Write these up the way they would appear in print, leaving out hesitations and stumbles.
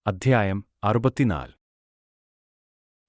അധ്യായം 64.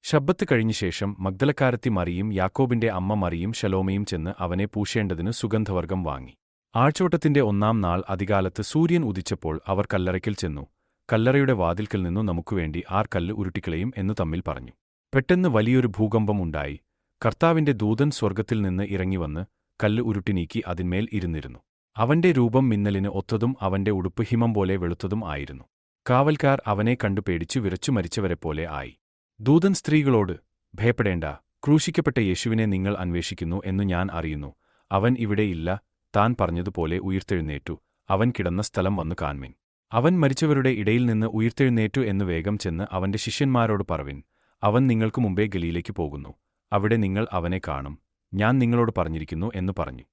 ശബ്ബത്ത് കഴിഞ്ഞശേഷം മഗ്ദലക്കാരത്തി മറിയും യാക്കോബിന്റെ അമ്മ മറിയും ശലോമയും ചെന്ന് അവനെ പൂശേണ്ടതിന് സുഗന്ധവർഗ്ഗം വാങ്ങി. ആഴ്ചവട്ടത്തിന്റെ 1-ാം നാൾ അതികാലത്ത് സൂര്യൻ ഉദിച്ചപ്പോൾ അവർ കല്ലറയ്ക്കൽ ചെന്നു. കല്ലറയുടെ വാതിൽക്കൽ നിന്നു നമുക്കുവേണ്ടി ആർ കല്ല് ഉരുട്ടിക്കളയും എന്നു തമ്മിൽ പറഞ്ഞു. പെട്ടെന്ന് വലിയൊരു ഭൂകമ്പം ഉണ്ടായി. കർത്താവിന്റെ ദൂതൻ സ്വർഗ്ഗത്തിൽ നിന്ന് ഇറങ്ങിവന്ന് കല്ല് ഉരുട്ടി നീക്കി അതിന്മേൽ ഇരുന്നിരുന്നു. അവന്റെ രൂപം മിന്നലിന് ഒത്തതും അവന്റെ ഉടുപ്പ് ഹിമം പോലെ വെളുത്തതും ആയിരുന്നു. കാവൽക്കാർ അവനെ കണ്ടു പേടിച്ചു വിറച്ചു മരിച്ചവരെപ്പോലെ ആയി. ദൂതൻ സ്ത്രീകളോട്, ഭയപ്പെടേണ്ട, ക്രൂശിക്കപ്പെട്ട യേശുവിനെ നിങ്ങൾ അന്വേഷിക്കുന്നു എന്നു ഞാൻ അറിയുന്നു. അവൻ ഇവിടെയില്ല, താൻ പറഞ്ഞതുപോലെ ഉയിർത്തെഴുന്നേറ്റു. അവൻ കിടന്ന സ്ഥലം വന്നു കാൺമിൻ. അവൻ മരിച്ചവരുടെ ഇടയിൽ നിന്ന് ഉയിർത്തെഴുന്നേറ്റു എന്ന് വേഗം ചെന്ന് അവന്റെ ശിഷ്യന്മാരോട് പറവിൻ. അവൻ നിങ്ങൾക്ക് മുമ്പേ ഗലീലയ്ക്ക് പോകുന്നു. അവിടെ നിങ്ങൾ അവനെ കാണും. ഞാൻ നിങ്ങളോട് പറഞ്ഞിരിക്കുന്നു എന്നു പറഞ്ഞു.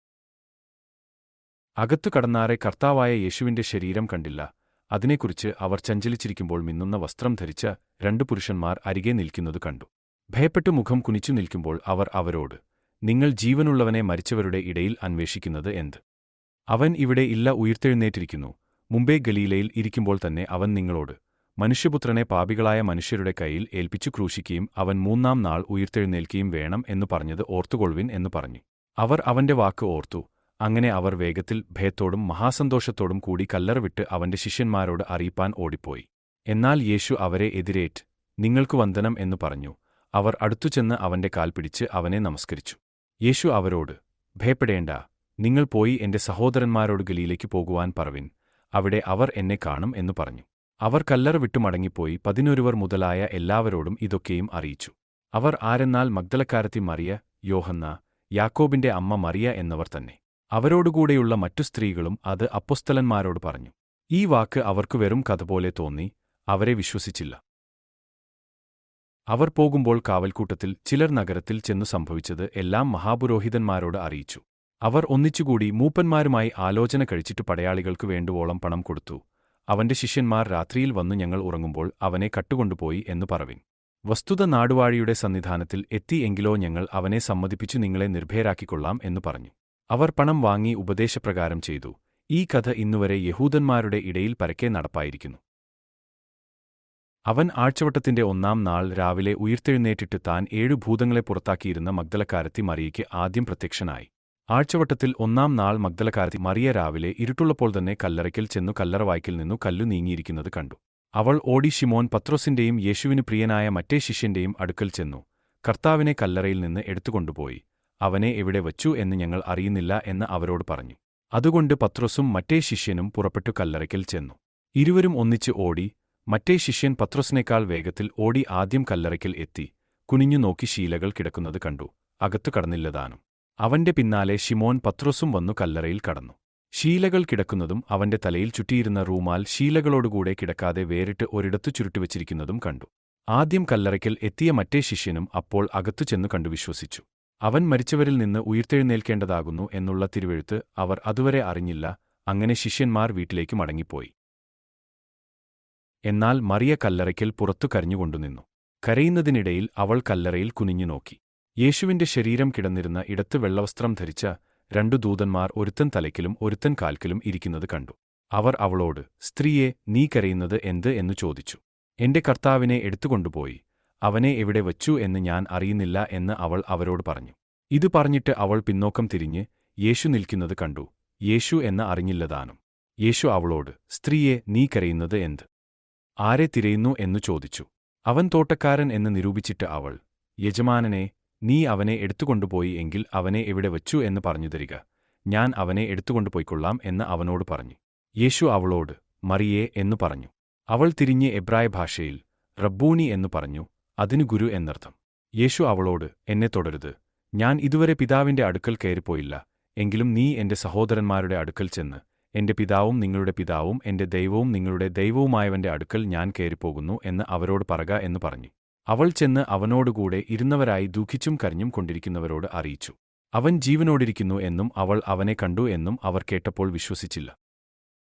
അകത്തു കടന്നാറെ കർത്താവായ യേശുവിന്റെ ശരീരം കണ്ടില്ല. അതിനെക്കുറിച്ച് അവർ ചഞ്ചലിച്ചിരിക്കുമ്പോൾ മിന്നുന്ന വസ്ത്രം ധരിച്ച 2 പുരുഷന്മാർ അരികെ നിൽക്കുന്നത് കണ്ടു. ഭയപ്പെട്ടു മുഖം കുനിച്ചു നിൽക്കുമ്പോൾ അവർ അവരോട്, നിങ്ങൾ ജീവനുള്ളവനെ മരിച്ചവരുടെ ഇടയിൽ അന്വേഷിക്കുന്നത് എന്ത്? അവൻ ഇവിടെ ഇല്ല, ഉയിർത്തെഴുന്നേറ്റിരിക്കുന്നു. മുമ്പേ ഗലീലയിൽ ഇരിക്കുമ്പോൾ തന്നെ അവൻ നിങ്ങളോട്, മനുഷ്യപുത്രനെ പാപികളായ മനുഷ്യരുടെ കയ്യിൽ ഏൽപ്പിച്ചു ക്രൂശിക്കുകയും അവൻ 3-ാം നാൾ ഉയിർത്തെഴുന്നേൽക്കുകയും വേണം എന്നു പറഞ്ഞത് ഓർത്തുകൊള്ളുവിൻ എന്നു പറഞ്ഞു. അവർ അവന്റെ വാക്ക് ഓർത്തു. അങ്ങനെ അവർ വേഗത്തിൽ ഭയത്തോടും മഹാസന്തോഷത്തോടും കൂടി കല്ലറ വിട്ട് അവന്റെ ശിഷ്യന്മാരോട് അറിയിപ്പാൻ ഓടിപ്പോയി. എന്നാൽ യേശു അവരെ എതിരേറ്റ്, നിങ്ങൾക്ക് വന്ദനം എന്നു പറഞ്ഞു. അവർ അടുത്തുചെന്ന് അവന്റെ കാൽ പിടിച്ച് അവനെ നമസ്കരിച്ചു. യേശു അവരോട്, ഭയപ്പെടേണ്ട, നിങ്ങൾ പോയി എന്റെ സഹോദരന്മാരോട് ഗലീലയ്ക്ക് പോകുവാൻ പറവിൻ. അവിടെ അവർ എന്നെ കാണും എന്നു പറഞ്ഞു. അവർ കല്ലറ വിട്ടു മടങ്ങിപ്പോയി 11 മുതലായ എല്ലാവരോടും ഇതൊക്കെയും അറിയിച്ചു. അവർ ആരെന്നാൽ മഗ്ദലക്കാരത്തി മറിയ, യോഹന്ന, യാക്കോബിന്റെ അമ്മ മറിയ എന്നവർ തന്നെ. അവരോടുകൂടെയുള്ള മറ്റു സ്ത്രീകളും അത് അപ്പൊസ്തലന്മാരോട് പറഞ്ഞു. ഈ വാക്ക് അവർക്കു വെറും കഥ പോലെ തോന്നി. അവരെ വിശ്വസിച്ചില്ല. അവർ പോകുമ്പോൾ കാവൽക്കൂട്ടത്തിൽ ചിലർ നഗരത്തിൽ ചെന്നു സംഭവിച്ചത് എല്ലാം മഹാപുരോഹിതന്മാരോട് അറിയിച്ചു. അവർ ഒന്നിച്ചുകൂടി മൂപ്പന്മാരുമായി ആലോചന കഴിച്ചിട്ട് പടയാളികൾക്ക് വേണ്ടുവോളം പണം കൊടുത്തു. അവന്റെ ശിഷ്യന്മാർ രാത്രിയിൽ വന്നു ഞങ്ങൾ ഉറങ്ങുമ്പോൾ അവനെ കട്ടുകൊണ്ടുപോയി എന്നു പറവിൻ. വസ്തുത നാടുവാഴിയുടെ സന്നിധാനത്തിൽ എത്തി എങ്കിലോ ഞങ്ങൾ അവനെ സമ്മതിപ്പിച്ചു നിങ്ങളെ നിർഭയരാക്കിക്കൊള്ളാം എന്നു പറഞ്ഞു. അവർ പണം വാങ്ങി ഉപദേശപ്രകാരം ചെയ്തു. ഈ കഥ ഇന്നുവരെ യഹൂദന്മാരുടെ ഇടയിൽ പരക്കെ നടപ്പായിരിക്കുന്നു. അവൻ ആഴ്ചവട്ടത്തിന്റെ 1-ാം നാൾ രാവിലെ ഉയിർത്തെഴുന്നേറ്റിട്ട് താൻ 7 ഭൂതങ്ങളെ പുറത്താക്കിയിരുന്ന മഗ്ദലക്കാരത്തി മറിയയ്ക്ക് ആദ്യം പ്രത്യക്ഷനായി. ആഴ്ചവട്ടത്തിൽ 1-ാം നാൾ മഗ്ദലക്കാരത്തി മറിയ രാവിലെ ഇരുട്ടുള്ളപ്പോൾ തന്നെ കല്ലറയ്ക്കൽ ചെന്നു കല്ലറവായ്ക്കൽ നിന്നു കല്ലു നീങ്ങിയിരിക്കുന്നത് കണ്ടു. അവൾ ഓടി ശിമോൻ പത്രോസിന്റെയും യേശുവിനു പ്രിയനായ മറ്റേ ശിഷ്യന്റെയും അടുക്കൽ ചെന്നു. കർത്താവിനെ കല്ലറയിൽ നിന്ന് എടുത്തുകൊണ്ടുപോയി. അവനെ എവിടെ വച്ചു എന്ന് ഞങ്ങൾ അറിയുന്നില്ല എന്ന് അവരോട് പറഞ്ഞു. അതുകൊണ്ട് പത്രോസും മറ്റേ ശിഷ്യനും പുറപ്പെട്ടു കല്ലറയ്ക്കൽ ചെന്നു. ഇരുവരും ഒന്നിച്ച് ഓടി. മറ്റേ ശിഷ്യൻ പത്രോസിനേക്കാൾ വേഗത്തിൽ ഓടി ആദ്യം കല്ലറയ്ക്കൽ എത്തി. കുനിഞ്ഞു നോക്കി ശീലകൾ കിടക്കുന്നത് കണ്ടു. അകത്തു കടന്നില്ലതാനും. അവന്റെ പിന്നാലെ ശിമോൻ പത്രോസും വന്നു കല്ലറയിൽ കടന്നു. ശീലകൾ കിടക്കുന്നതും അവന്റെ തലയിൽ ചുറ്റിയിരുന്ന റൂമാൽ ശീലകളോടുകൂടെ കിടക്കാതെ വേറിട്ട് ഒരിടത്തു ചുരുട്ടിവച്ചിരിക്കുന്നതും കണ്ടു. ആദ്യം കല്ലറയ്ക്കൽ എത്തിയ മറ്റേ ശിഷ്യനും അപ്പോൾ അകത്തു ചെന്നു കണ്ടു വിശ്വസിച്ചു. അവൻ മരിച്ചവരിൽ നിന്ന് ഉയിർത്തെഴുന്നേൽക്കേണ്ടതാകുന്നു എന്നുള്ള തിരുവെഴുത്ത് അവർ അതുവരെ അറിഞ്ഞില്ല. അങ്ങനെ ശിഷ്യന്മാർ വീട്ടിലേക്ക് മടങ്ങിപ്പോയി. എന്നാൽ മറിയ കല്ലറയ്ക്കൽ പുറത്തു കരഞ്ഞുകൊണ്ടുനിന്നു. കരയുന്നതിനിടയിൽ അവൾ കല്ലറയിൽ കുനിഞ്ഞു നോക്കി. യേശുവിന്റെ ശരീരം കിടന്നിരുന്ന ഇടത്ത് വെള്ളവസ്ത്രം ധരിച്ച 2 ദൂതന്മാർ ഒരുത്തൻ തലയ്ക്കലും ഒരുത്തൻ കാൽക്കലും ഇരിക്കുന്നത് കണ്ടു. അവർ അവളോട്, സ്ത്രീയെ, നീ കരയുന്നത് എന്ത് എന്നു ചോദിച്ചു. എന്റെ കർത്താവിനെ എടുത്തുകൊണ്ടുപോയി. അവനെ എവിടെ വച്ചു എന്ന് ഞാൻ അറിയുന്നില്ല എന്ന് അവൾ അവരോട് പറഞ്ഞു. ഇതു പറഞ്ഞിട്ട് അവൾ പിന്നോക്കം തിരിഞ്ഞ് യേശു നിൽക്കുന്നത് കണ്ടു. യേശു എന്ന് അറിഞ്ഞില്ലതാനും. യേശു അവളോട്, സ്ത്രീയെ, നീ കരയുന്നത് എന്ത്? ആരെ തിരയുന്നു എന്നു ചോദിച്ചു. അവൻ തോട്ടക്കാരൻ എന്ന് നിരൂപിച്ചിട്ട് അവൾ, യജമാനനെ, നീ അവനെ എടുത്തുകൊണ്ടുപോയി എങ്കിൽ അവനെ എവിടെ വച്ചു എന്ന് പറഞ്ഞു തരിക. ഞാൻ അവനെ എടുത്തുകൊണ്ടുപോയിക്കൊള്ളാം എന്ന് അവനോട് പറഞ്ഞു. യേശു അവളോട്, മറിയേ എന്നു പറഞ്ഞു. അവൾ തിരിഞ്ഞ് എബ്രായ ഭാഷയിൽ റബ്ബൂനി എന്നു പറഞ്ഞു. അതിനു ഗുരു എന്നർത്ഥം. യേശു അവളോട്, എന്നെ തൊടരുത്. ഞാൻ ഇതുവരെ പിതാവിന്റെ അടുക്കൽ കയറിപ്പോയില്ല. എങ്കിലും നീ എന്റെ സഹോദരന്മാരുടെ അടുക്കൽ ചെന്ന്, എന്റെ പിതാവും നിങ്ങളുടെ പിതാവും എന്റെ ദൈവവും നിങ്ങളുടെ ദൈവവുമായവന്റെ അടുക്കൽ ഞാൻ കയറിപ്പോകുന്നു എന്ന് അവരോട് പറക എന്നു പറഞ്ഞു. അവൾ ചെന്ന് അവനോടുകൂടെ ഇരുന്നവരായി ദുഃഖിച്ചും കരഞ്ഞും കൊണ്ടിരിക്കുന്നവരോട് അറിയിച്ചു. അവൻ ജീവനോടിരിക്കുന്നു എന്നും അവൾ അവനെ കണ്ടു എന്നും അവർ കേട്ടപ്പോൾ വിശ്വസിച്ചില്ല.